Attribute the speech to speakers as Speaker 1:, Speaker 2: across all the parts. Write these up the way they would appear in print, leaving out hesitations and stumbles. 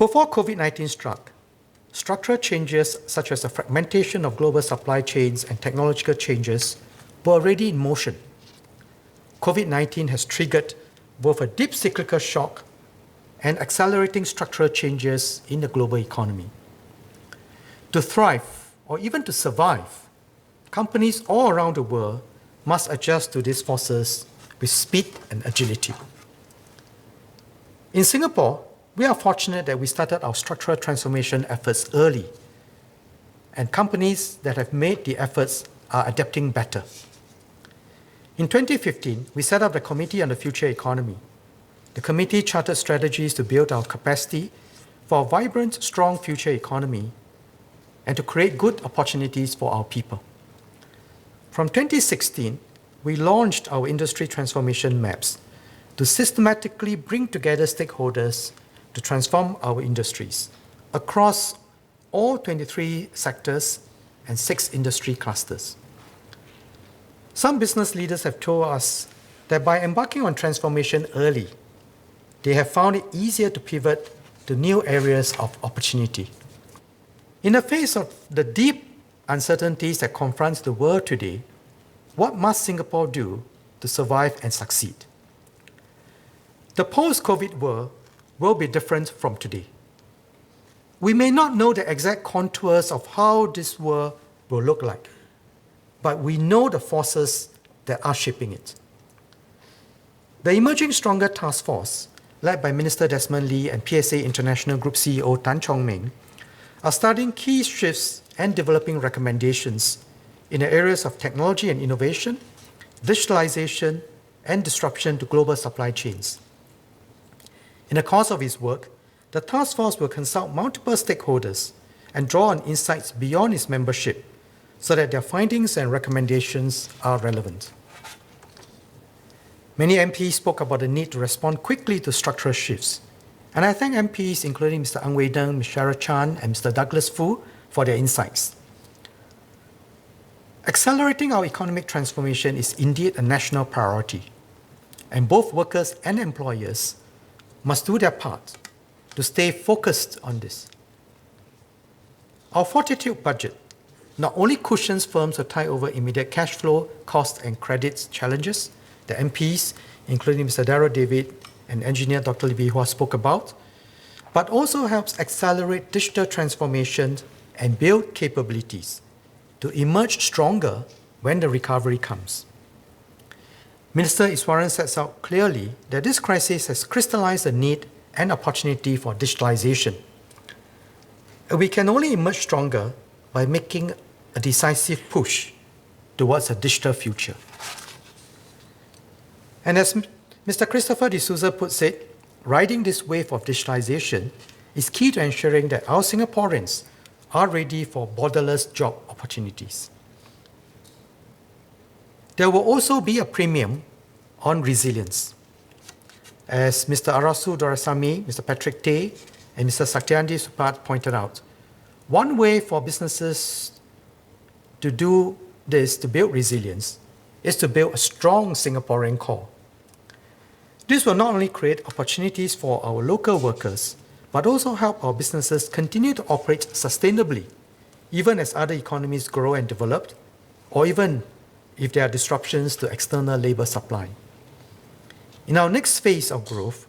Speaker 1: Before COVID-19 struck, structural changes such as the fragmentation of global supply chains and technological changes were already in motion. COVID-19 has triggered both a deep cyclical shock and accelerating structural changes in the global economy. To thrive, or even to survive, companies all around the world must adjust to these forces with speed and agility. In Singapore, we are fortunate that we started our structural transformation efforts early, and companies that have made the efforts are adapting better. In 2015, we set up the Committee on the Future Economy. The committee charted strategies to build our capacity for a vibrant, strong future economy and to create good opportunities for our people. From 2016, we launched our industry transformation maps to systematically bring together stakeholders to transform our industries across all 23 sectors and 6 industry clusters. Some business leaders have told us that by embarking on transformation early, they have found it easier to pivot to new areas of opportunity. In the face of the deep uncertainties that confront the world today, what must Singapore do to survive and succeed? The post-COVID world will be different from today. We may not know the exact contours of how this world will look like, but we know the forces that are shaping it. The Emerging Stronger Task Force, led by Minister Desmond Lee and PSA International Group CEO Tan Chong Meng, are studying key shifts and developing recommendations in the areas of technology and innovation, digitalization, and disruption to global supply chains. In the course of its work, the task force will consult multiple stakeholders and draw on insights beyond its membership so that their findings and recommendations are relevant. Many MPs spoke about the need to respond quickly to structural shifts, and I thank MPs including Mr. Ang Wei Deng, Ms. Shara Chan, and Mr. Douglas Foo for their insights. Accelerating our economic transformation is indeed a national priority, and both workers and employers must do their part to stay focused on this. Our Fortitude budget not only cushions firms to tide over immediate cash flow, cost, and credits challenges that MPs, including Mr. Darryl David and engineer Dr. Lee Bee Hua spoke about, but also helps accelerate digital transformation and build capabilities to emerge stronger when the recovery comes. Minister Iswaran sets out clearly that this crisis has crystallized the need and opportunity for digitalization. And we can only emerge stronger by making a decisive push towards a digital future. And as Mr. Christopher D'Souza puts it, riding this wave of digitalization is key to ensuring that our Singaporeans are ready for borderless job opportunities. There will also be a premium on resilience. As Mr. Arasu Doraisamy, Mr. Patrick Tay, and Mr. Satyandi Supaat pointed out, one way for businesses to do this, to build resilience, is to build a strong Singaporean core. This will not only create opportunities for our local workers, but also help our businesses continue to operate sustainably, even as other economies grow and develop, or even if there are disruptions to external labor supply. In our next phase of growth,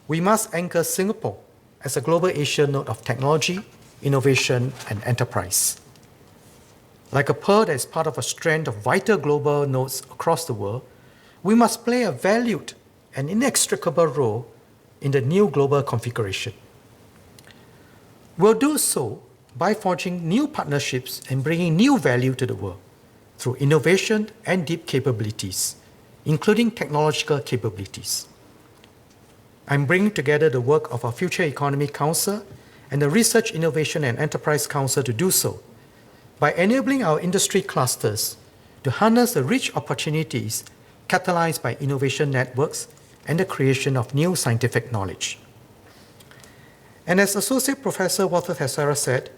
Speaker 1: we must anchor Singapore as a global Asian node of technology, innovation, and enterprise. Like a pearl that is part of a strand of vital global nodes across the world, we must play a valued and inextricable role in the new global configuration. We'll do so by forging new partnerships and bringing new value to the world through innovation and deep capabilities, including technological capabilities. I'm bringing together the work of our Future Economy Council and the Research, Innovation and Enterprise Council to do so by enabling our industry clusters to harness the rich opportunities catalyzed by innovation networks and the creation of new scientific knowledge. And as Associate Professor Walter Teixeira said,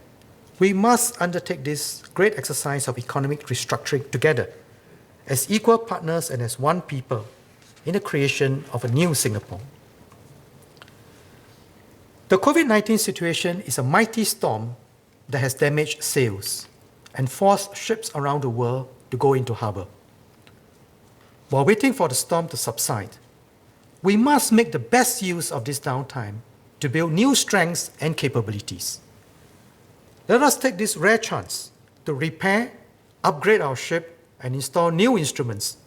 Speaker 1: we must undertake this great exercise of economic restructuring together as equal partners and as one people in the creation of a new Singapore. The COVID-19 situation is a mighty storm that has damaged sails and forced ships around the world to go into harbor. While waiting for the storm to subside, we must make the best use of this downtime to build new strengths and capabilities. Let us take this rare chance to repair, upgrade our ship, and install new instruments,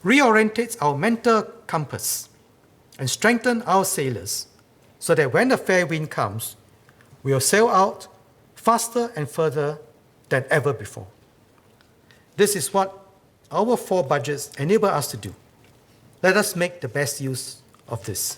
Speaker 1: reorientate our mental compass, and strengthen our sailors so that when the fair wind comes, we will sail out faster and further than ever before. This is what our 4 budgets enable us to do. Let us make the best use of this.